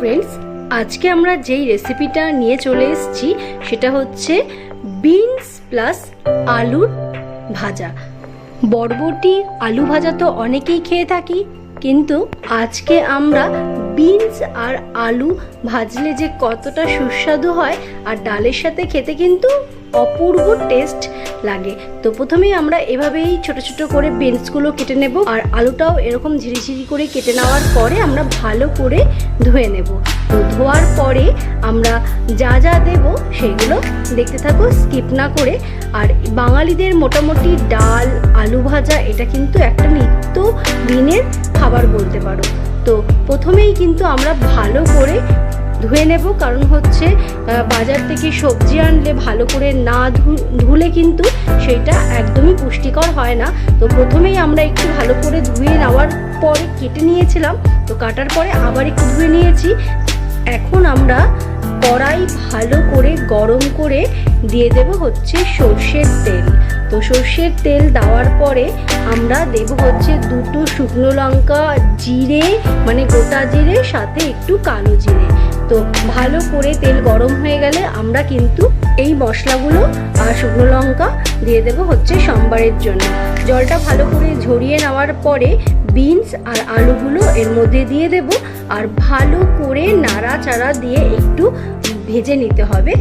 Friends, আজকে আমরা যেই রেসিপিটা নিয়ে চলে এসেছি সেটা হচ্ছে বিনস প্লাস আলুর ভাজা। বরবটি আলু ভাজা তো অনেকেই খেয়ে থাকি, কিন্তু আজকে আমরা বিনস আর আলু ভাজলে যে কতটা সুস্বাদু হয় আর ডালের সাথে খেতে কিন্তু অপূর্ব টেস্ট লাগে। তো প্রথমেই আমরা এভাবেই ছোট ছোট করে বিনসগুলো কেটে নেব, আর আলুটাও এরকম ঝিরিঝিরি করে কেটে নেওয়ার পরে আমরা ভালো করে ধুয়ে নেব। তো ধোয়ার পরে আমরা যা যা দেব সেগুলো দেখতে থাকো স্কিপ না করে। আর বাঙালিদের মোটামুটি ডাল আলু ভাজা এটা কিন্তু একটা নিত্য দিনের খাবার বলতে পারো। তো প্রথমেই কিন্তু আমরা ভালো করে ধুয়ে নেব, কারণ হচ্ছে বাজার থেকে সবজি আনলে ভালো করে না ধুলে কিন্তু সেটা একদমই পুষ্টিকর হয় না। তো প্রথমেই আমরা একটু ভালো করে ধুয়ে নেওয়ার পরে কেটে নিয়েছিলাম, তো কাটার পরে আবার একটু ধুয়ে নিয়েছি। এখন আমরা কড়াই ভালো করে গরম করে দিয়ে দেব হচ্ছে সর্ষের তেল। তো সর্ষের তেল দেওয়ার পরে আমরা দেব হচ্ছে দুটো শুকনো লঙ্কা, জিরে মানে গোটা জিরে, সাথে একটু কালো জিরে। তো ভালো করে তেল গরম হয়ে গেলে আমরা কিন্তু এই মশলাগুলো আর শুকনো লঙ্কা দিয়ে দেব হচ্ছে সম্বারের জন্য। জলটা ভালো করে ঝরিয়ে নেওয়ার পরে বিনস আর আলুগুলো এর মধ্যে দিয়ে দেব, আর ভালো করে নাড়াচাড়া দিয়ে একটু ভেজে নিতে হবে।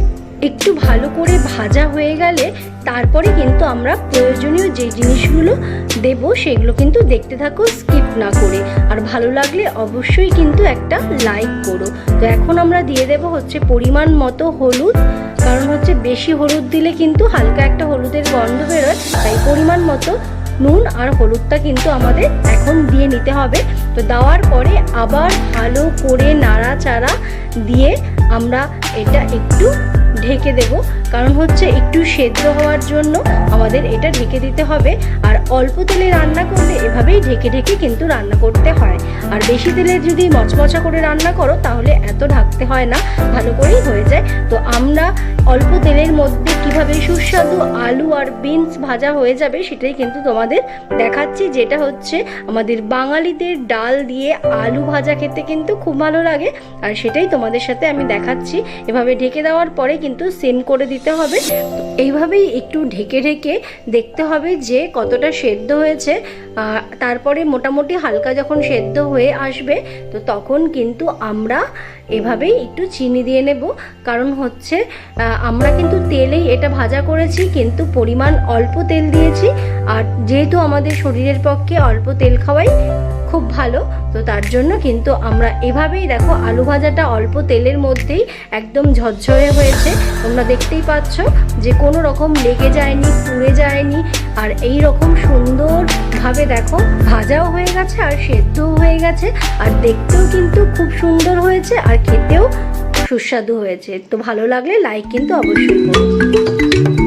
একটু ভালো করে ভাজা হয়ে গেলে তারপরে কিন্তু আমরা প্রয়োজনীয় যে জিনিসগুলো দেব সেগুলো কিন্তু দেখতে থাকো স্কিপ না করে। আর ভালো লাগলে অবশ্যই কিন্তু একটা লাইক করো। তো এখন আমরা দিয়ে দেব হচ্ছে পরিমাণ মতো হলুদ, কারণ হচ্ছে বেশি হলুদ দিলে কিন্তু হালকা একটা হলুদের গন্ধ বেরোয়, তাই পরিমাণ মতো নুন আর হলুদটা কিন্তু আমাদের এখন দিয়ে নিতে হবে। তো দেওয়ার পরে আবার ভালো করে নাড়াচাড়া দিয়ে আমরা এটা একটু ঢেকে দেব, কারণ হচ্ছে একটু সেদ্ধ হওয়ার জন্য আমাদের এটা ঢেকে দিতে হবে। আর অল্প তেলে রান্না করলে এভাবেই ঢেকে ঢেকে কিন্তু রান্না করতে হয়। আর বেশি তেলে যদি মচমচা করে রান্না করো তাহলে এত ঢাকতে হয় না, ভালো করেই হয়ে যায়। তো আমরা অল্প তেলের মধ্যে কিভাবে সুস্বাদু আলু আর বিনস ভাজা হয়ে যাবে সেটাই কিন্তু তোমাদের দেখাচ্ছি, যেটা হচ্ছে আমাদের বাঙালিদের ডাল দিয়ে আলু ভাজা খেতে কিন্তু খুব ভালো লাগে। আর সেটাই তোমাদের সাথে আমি দেখাচ্ছি। এভাবে ঢেকে দেওয়ার পরে কিন্তু সিম করে দিতে হবে। এইভাবেই একটু ঢেকে ঢেকে দেখতে হবে যে কতটা সেদ্ধ হয়েছে। তারপরে মোটামুটি হালকা যখন সেদ্ধ হয়ে আসবে তো তখন কিন্তু আমরা এভাবেই একটু চিনি দিয়ে নেব, কারণ হচ্ছে আমরা কিন্তু তেলেই এটা ভাজা করেছি, কিন্তু পরিমাণ অল্প তেল দিয়েছি। আর যেহেতু আমাদের শরীরের পক্ষে অল্প তেল খাওয়াই খুব ভালো, তো তার জন্য কিন্তু আমরা এভাবেই দেখো আলু ভাজাটা অল্প তেলের মধ্যেই একদম ঝরঝরে হয়েছে। তোমরা দেখতেই পাচ্ছ যে কোনো রকম লেগে যায়নি, পুড়ে যায়নি, আর এই রকম সুন্দরভাবে দেখো ভাজাও হয়ে গেছে আর সেদ্ধও হয়ে গেছে, আর দেখতেও কিন্তু খুব সুন্দর হয়েছে আর খেতেও সুস্বাদু হয়েছে। তো ভালো লাগলে লাইক কিন্তু অবশ্যই করো।